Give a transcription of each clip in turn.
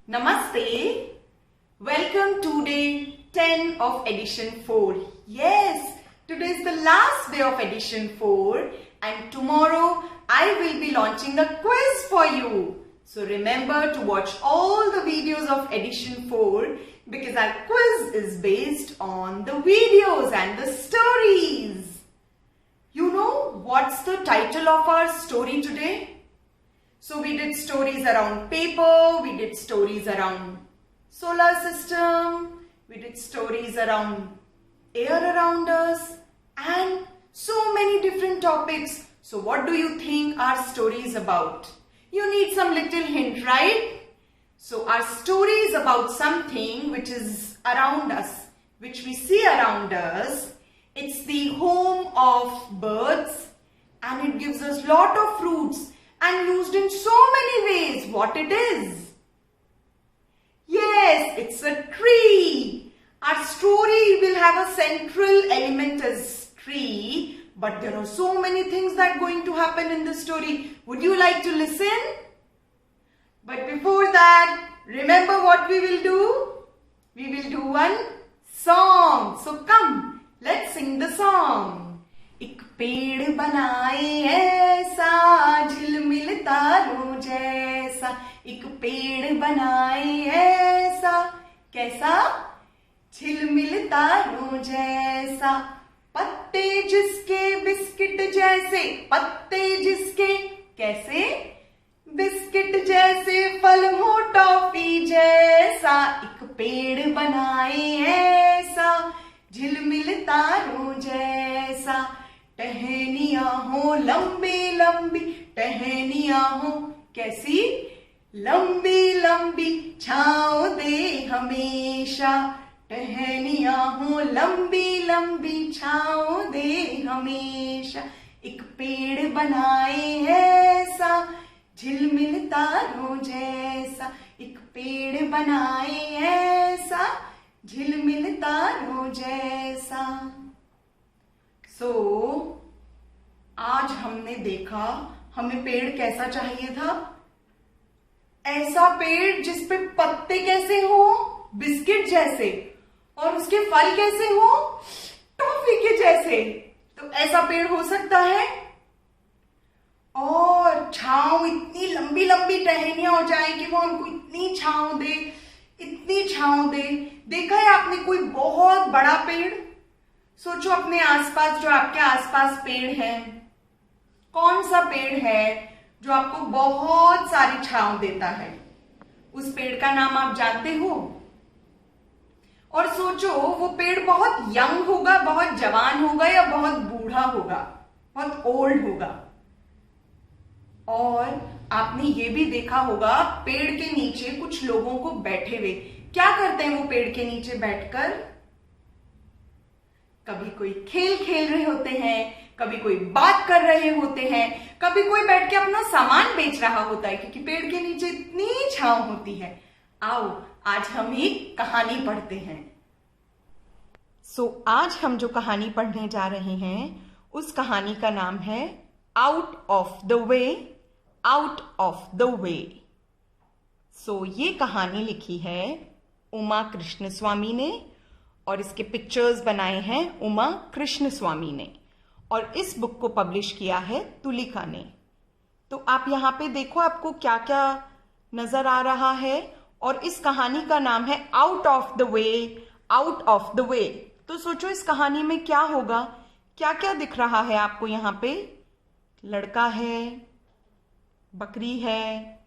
Namaste. Welcome to day 10 of edition 4. Yes, today is the last day of edition 4 and tomorrow I will be launching a quiz for you. So remember to watch all the videos of edition 4 because our quiz is based on the videos and the stories. You know what's the title of our story today? So we did stories around paper, we did stories around solar system, we did stories around air around us and so many different topics. So what do you think our story is about? You need some little hint, right? So our story is about something which is around us, which we see around us. It's the home of birds and it gives us lot of fruits and used in so many ways. What it is? Yes, it's a tree. Our story will have a central element as tree, but there are so many things that are going to happen in the story. Would you like to listen? But before that, remember what we will do? We will do one song. So come, let's sing the song. एक पेड़ बनाए ऐसा झिलमिल तारों जैसा, एक पेड़ बनाए ऐसा, कैसा? झिलमिल तारों जैसा, पत्ते जिसके बिस्किट जैसे, पत्ते जिसके कैसे? बिस्किट जैसे, फल हो टॉफी जैसा, एक पेड़ बनाए ऐसा झिलमिल तारों जैसा, टहनियां हो लंबी लंबी, टहनियां हो कैसी? लंबी लंबी, छाँव दे हमेशा, टहनियां हो लंबी लंबी, छाँव दे हमेशा, एक पेड़ बनाए ऐसा झिलमिल तारों जैसा, एक पेड़ बनाए ऐसा झिलमिल तारों जैसा। आज हमने देखा हमें पेड़ कैसा चाहिए था? ऐसा पेड़ जिस पे पत्ते कैसे हो? बिस्किट जैसे, और उसके फल कैसे हो? टॉफी के जैसे। तो ऐसा पेड़ हो सकता है। और छांव, इतनी लंबी लंबी टहनियां हो जाए कि वो हमको इतनी छांव दे, इतनी छांव दे। देखा है आपने कोई बहुत बड़ा पेड़? सोचो अपने आसपास, जो आपके आसपास पेड़ हैं, कौन सा पेड़ है जो आपको बहुत सारी छांव देता है? उस पेड़ का नाम आप जानते हो? और सोचो वो पेड़ बहुत यंग होगा, बहुत जवान होगा या बहुत बूढ़ा होगा, बहुत ओल्ड होगा। और आपने ये भी देखा होगा पेड़ के नीचे कुछ लोगों को बैठे हुए। क्या करते हैं वो पेड़ के नीचे बैठकर? कभी कोई खेल खेल रहे होते हैं, कभी कोई बात कर रहे होते हैं, कभी कोई बैठ के अपना सामान बेच रहा होता है, क्योंकि पेड़ के नीचे इतनी छांव होती है। आओ आज हम एक कहानी पढ़ते हैं। आज हम जो कहानी पढ़ने जा रहे हैं उस कहानी का नाम है out of the way, out of the way. ये कहानी लिखी है उमा कृष्ण स्वामी ने और इसके पिक्चर्स बनाए हैं उमा कृष्ण स्वामी ने, और इस बुक को पब्लिश किया है तुलिका ने। तो आप यहाँ पे देखो आपको क्या क्या नजर आ रहा है, और इस कहानी का नाम है out of the way, out of the way. तो सोचो इस कहानी में क्या होगा, क्या क्या दिख रहा है आपको? यहाँ पे लड़का है, बकरी है,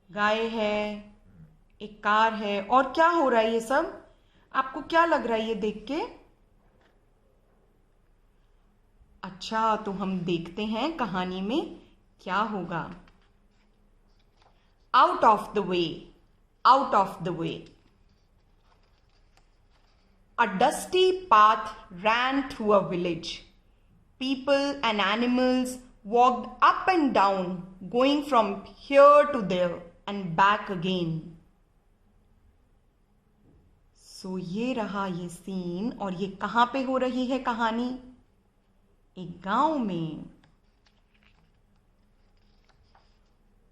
गाय है, एक कार है, और क्या हो रहा है? ये सब आपको क्या लग रहा है ये देख के? अच्छा, तो हम देखते हैं कहानी में क्या होगा। Out of the way, out of the way. A dusty path ran through a village. People and animals walked up and down, going from here to there and back again. ये रहा ये सीन, और ये कहाँ पे हो रही है कहानी? एक गांव में।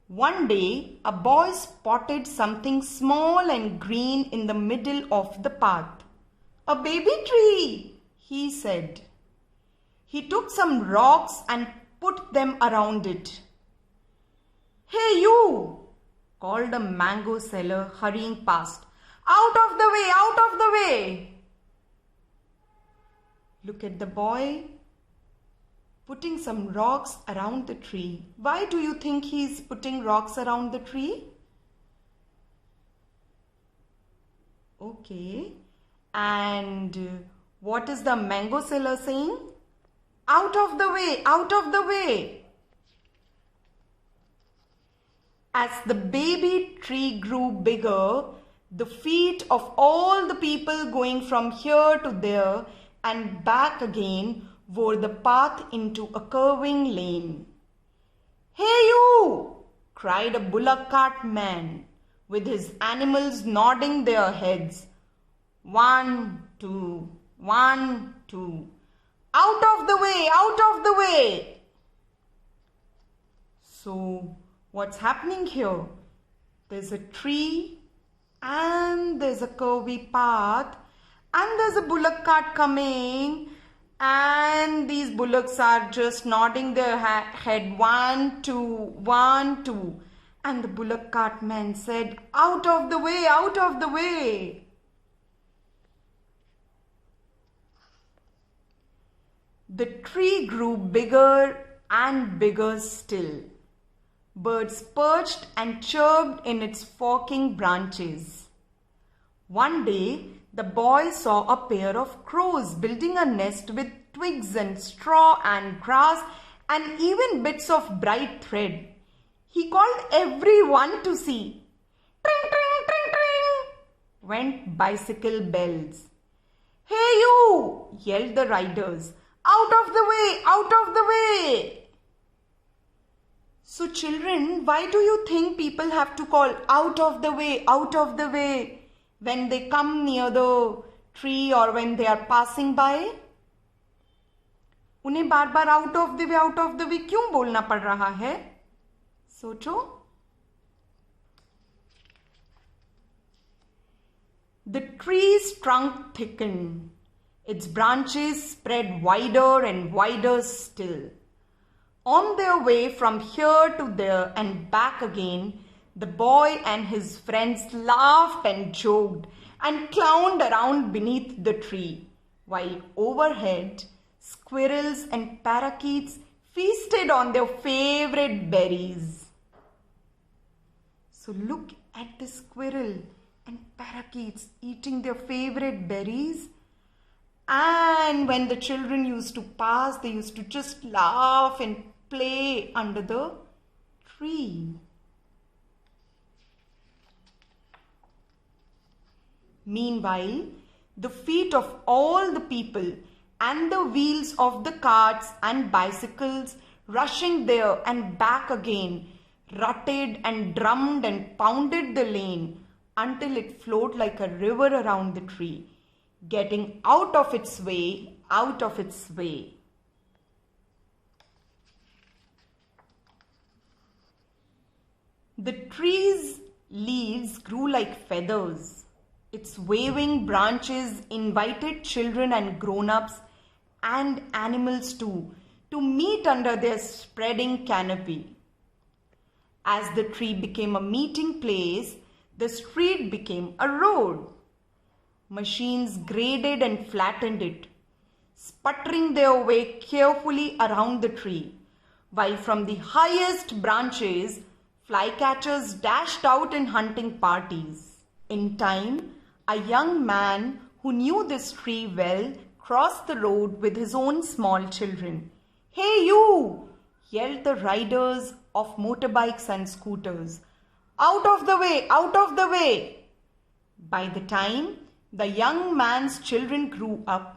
One day, a boy spotted something small and green in the middle of the path. "A baby tree," he said. He took some rocks and put them around it. "Hey you!" called a mango seller hurrying past. "Out of the way! Out of the way!" Look at the boy putting some rocks around the tree. Why do you think he's putting rocks around the tree? Okay. And what is the mango seller saying? "Out of the way! Out of the way!" As the baby tree grew bigger, the feet of all the people going from here to there and back again wore the path into a curving lane. "Hey you!" cried a bullock cart man, with his animals nodding their heads. "1, 2, 1, 2. Out of the way! Out of the way!" So, what's happening here? There's a tree and there's a curvy path and there's a bullock cart coming, and these bullocks are just nodding their head 1, 2, 1, 2. And the bullock cart man said, "Out of the way! Out of the way!" The tree grew bigger and bigger still. Birds perched and chirped in its forking branches. One day, the boy saw a pair of crows building a nest with twigs and straw and grass and even bits of bright thread. He called everyone to see. "Tring, tring, tring, tring," went bicycle bells. "Hey you!" yelled the riders. "Out of the way! Out of the way!" So children, why do you think people have to call "out of the way, out of the way" when they come near the tree or when they are passing by? उन्हें बार बार out of the way क्यों बोलना पड़ रहा है? सोचो. The tree's trunk thickened. Its branches spread wider and wider still. On their way from here to there and back again, the boy and his friends laughed and joked and clowned around beneath the tree, while overhead, squirrels and parakeets feasted on their favorite berries. So look at the squirrel and parakeets eating their favorite berries. And when the children used to pass, they used to just laugh and play under the tree. Meanwhile, the feet of all the people and the wheels of the carts and bicycles rushing there and back again rutted and drummed and pounded the lane until it flowed like a river around the tree, getting out of its way, out of its way. The tree's leaves grew like feathers. Its waving branches invited children and grown-ups and animals too to meet under their spreading canopy. As the tree became a meeting place, the street became a road. Machines graded and flattened it, sputtering their way carefully around the tree, while from the highest branches, flycatchers dashed out in hunting parties. In time, a young man who knew this tree well crossed the road with his own small children. "Hey you!" yelled the riders of motorbikes and scooters. "Out of the way! Out of the way!" By the time the young man's children grew up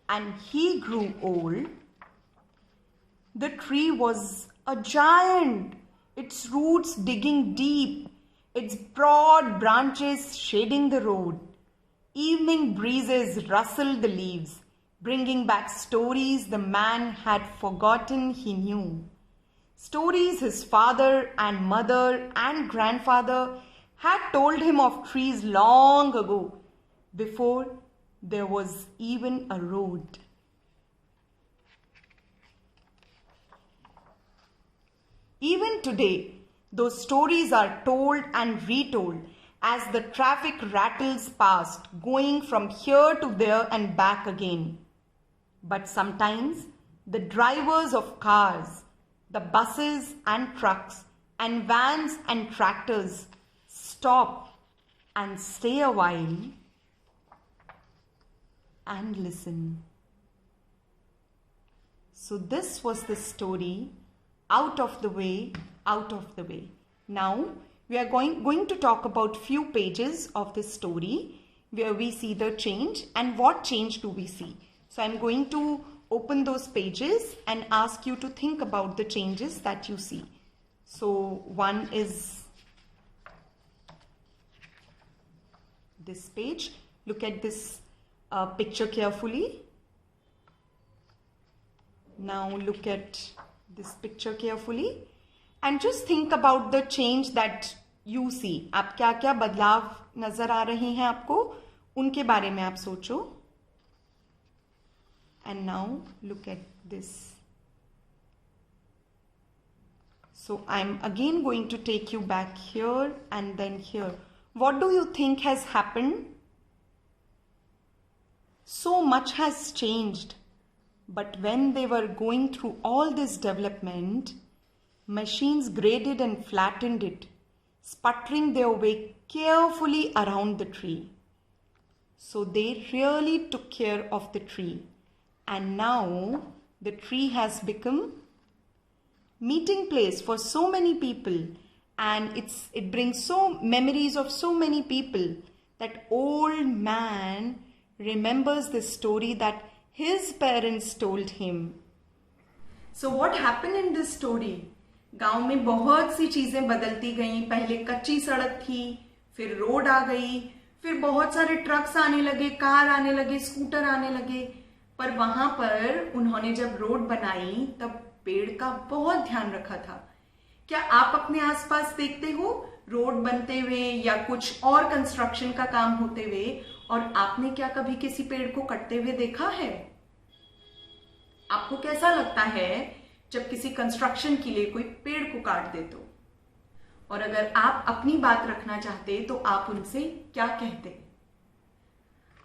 and he grew old, the tree was a giant, its roots digging deep, its broad branches shading the road. Evening breezes rustled the leaves, bringing back stories the man had forgotten he knew. Stories his father and mother and grandfather had told him of trees long ago, before there was even a road. Even today, those stories are told and retold as the traffic rattles past, going from here to there and back again. But sometimes the drivers of cars, the buses and trucks and vans and tractors stop and stay a while and listen. So this was the story, Out of the Way, Out of the Way. Now we are going to talk about few pages of this story where we see the change and what change do we see. So I'm going to open those pages and ask you to think about the changes that you see. So one is this page. Look at this picture carefully. Now look at this picture carefully and just think about the change that you see. आप क्या क्या बदलाव नजर आ रहे हैं आपको, उनके बारे में आप सोचो. And now look at this. So I'm again going to take you back here and then here. What do you think has happened? So much has changed. But when they were going through all this development, machines graded and flattened it, sputtering their way carefully around the tree. So they really took care of the tree. And now the tree has become meeting place for so many people, and it brings so memories of so many people that old man remembers the story that his parents told him. So what happened in this story? गांव में बहुत सी चीजें बदलती गईं. पहले कच्ची सड़क थी, फिर रोड आ गई, फिर बहुत सारे ट्रक्स आने लगे, कार आने लगे, स्कूटर आने लगे. पर वहां पर उन्होंने जब रोड बनाई तब पेड़ का बहुत ध्यान रखा था. क्या आप अपने आसपास देखते हो रोड बनते हुए या कुछ और कंस्ट्रक्शन का काम होते हुए, और आपने क्या कभी किसी पेड़ को कटते हुए देखा है? आपको कैसा लगता है जब किसी कंस्ट्रक्शन के लिए कोई पेड़ को काट दे तो? और अगर आप अपनी बात रखना चाहते तो आप उनसे क्या कहते?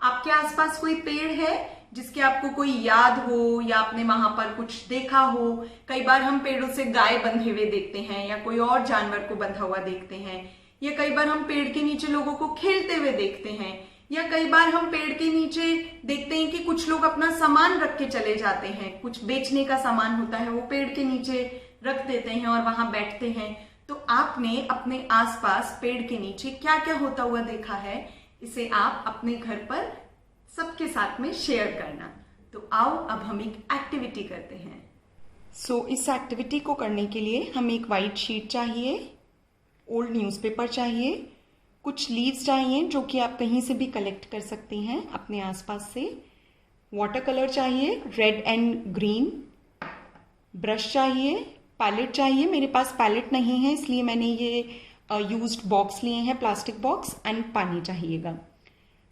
आपके आसपास कोई पेड़ है जिसके आपको कोई याद हो या आपने वहां पर कुछ देखा हो? कई बार हम पेड़ों से गाय बंधे हुए देखते हैं या कोई और जानवर को बंधा हुआ देखते हैं, या कई बार हम पेड़ के नीचे लोगों को खेलते हुए देखते हैं, या कई बार हम पेड़ के नीचे देखते हैं कि कुछ लोग अपना सामान रख के चले जाते हैं. कुछ बेचने का सामान होता है वो पेड़ के नीचे रख देते हैं और वहां बैठते हैं. तो आपने अपने आसपास पेड़ के नीचे क्या क्या होता हुआ देखा है, इसे आप अपने घर पर सबके साथ में शेयर करना. तो आओ अब हम एक एक्टिविटी करते हैं. सो इस एक्टिविटी को करने के लिए हमें एक वाइट शीट चाहिए, ओल्ड न्यूज़पेपर चाहिए, कुछ लीव्स चाहिए जो कि आप कहीं से भी कलेक्ट कर सकते हैं अपने आसपास से, वाटर कलर चाहिए रेड एंड ग्रीन, ब्रश चाहिए, पैलेट चाहिए. मेरे पास पैलेट नहीं है इसलिए मैंने ये यूज्ड बॉक्स लिए हैं, प्लास्टिक बॉक्स, एंड पानी चाहिएगा.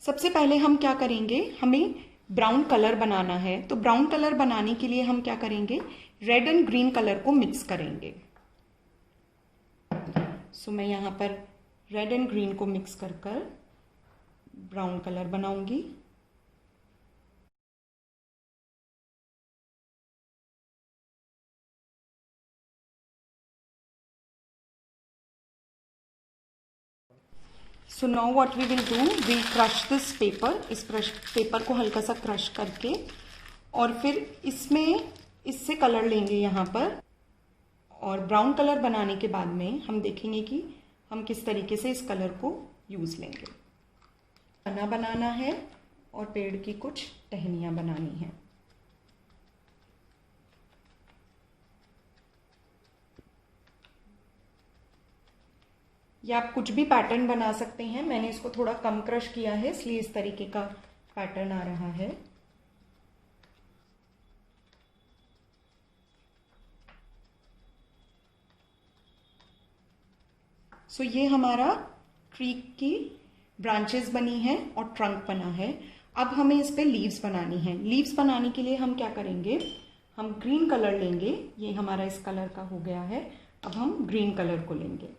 सबसे पहले हम क्या करेंगे, हमें ब्राउन कलर बनाना है. तो ब्राउन कलर बनाने के लिए हम क्या करेंगे, रेड एंड ग्रीन कलर को मिक्स करेंगे. सो मैं यहाँ पर रेड एंड ग्रीन को मिक्स कर ब्राउन कलर बनाऊंगी. So now what we will do, we crush this paper. इस पेपर को हल्का सा क्रश करके और फिर इसमें इससे कलर लेंगे यहाँ पर, और ब्राउन कलर बनाने के बाद में हम देखेंगे कि हम किस तरीके से इस कलर को यूज लेंगे. तना बनाना है और पेड़ की कुछ टहनियाँ बनानी है. या आप कुछ भी पैटर्न बना सकते हैं. मैंने इसको थोड़ा कम क्रश किया है इसलिए इस तरीके का पैटर्न आ रहा है. सो ये हमारा ट्री की ब्रांचेस बनी है और ट्रंक बना है। अब हमें इस पे लीव्स बनानी है। लीव्स बनाने के लिए हम क्या करेंगे, हम ग्रीन कलर लेंगे। ये हमारा इस कलर का हो गया है। अब हम ग्रीन कलर को लेंगे।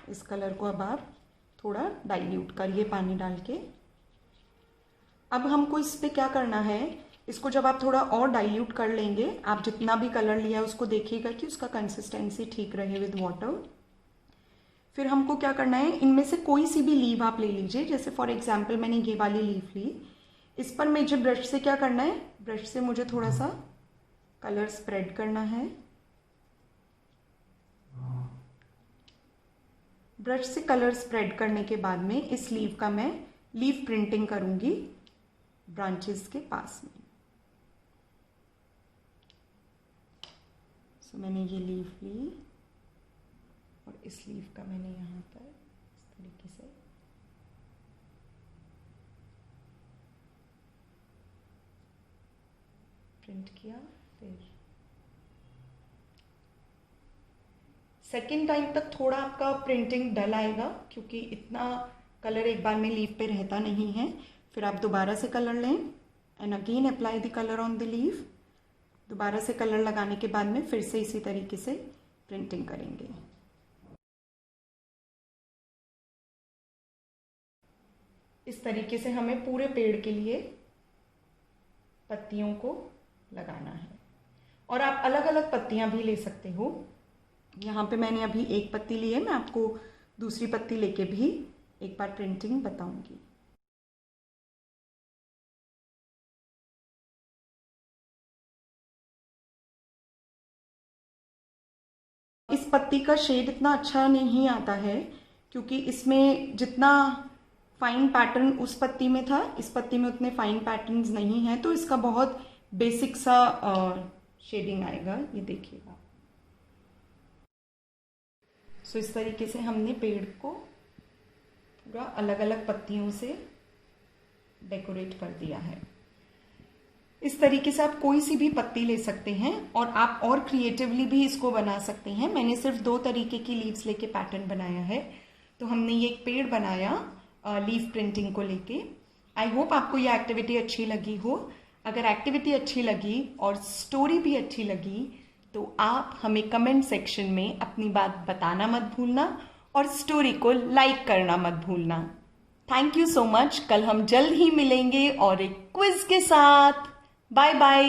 इस कलर को अब आप थोड़ा डाइल्यूट करिए पानी डाल के। अब हमको इस पे क्या करना है, इसको जब आप थोड़ा और डाइल्यूट कर लेंगे, आप जितना भी कलर लिया उसको देखिएगा कि उसका कंसिस्टेंसी ठीक रहे विद वाटर। फिर हमको क्या करना है, इनमें से कोई सी भी लीव आप ले लीजिए। जैसे फॉर एग्जाम्पल मैंने ये वाली लीव ली। इस पर मुझे ब्रश से क्या करना है, ब्रश से मुझे थोड़ा सा कलर स्प्रेड करना है। ब्रश से कलर स्प्रेड करने के बाद में इस लीव का मैं लीव प्रिंटिंग करूंगी ब्रांचेस के पास में। सो मैंने ये लीव ली और इस लीव का मैंने यहाँ पर इस तरीके से प्रिंट किया। फिर सेकेंड टाइम तक थोड़ा आपका प्रिंटिंग डल आएगा क्योंकि इतना कलर एक बार में लीव पे रहता नहीं है। फिर आप दोबारा से कलर लें and again apply the colour on the leave. दोबारा से कलर लगाने के बाद में फिर से इसी तरीके से प्रिंटिंग करेंगे। इस तरीके से हमें पूरे पेड़ के लिए पत्तियों को लगाना है। और आप अलग अलग पत्तियां भी ले सकते हो। यहाँ पे मैंने अभी एक पत्ती ली है, मैं आपको दूसरी पत्ती लेके भी एक बार प्रिंटिंग बताऊंगी। इस पत्ती का शेड इतना अच्छा नहीं आता है क्योंकि इसमें जितना फाइन पैटर्न उस पत्ती में था, इस पत्ती में उतने फाइन पैटर्न्स नहीं हैं, तो इसका बहुत बेसिक सा शेडिंग आएगा। ये देखिएगा। सो इस तरीके से हमने पेड़ को पूरा अलग अलग पत्तियों से डेकोरेट कर दिया है। इस तरीके से आप कोई सी भी पत्ती ले सकते हैं और आप और क्रिएटिवली भी इसको बना सकते हैं। मैंने सिर्फ 2 तरीके की लीव्स लेके पैटर्न बनाया है। तो हमने ये एक पेड़ बनाया लीफ प्रिंटिंग को लेके। आई होप आपको ये एक्टिविटी अच्छी लगी हो। अगर एक्टिविटी अच्छी लगी और स्टोरी भी अच्छी लगी तो आप हमें कमेंट सेक्शन में अपनी बात बताना मत भूलना और स्टोरी को लाइक करना मत भूलना। Thank you so much. कल हम जल्द ही मिलेंगे और एक क्विज के साथ। Bye bye.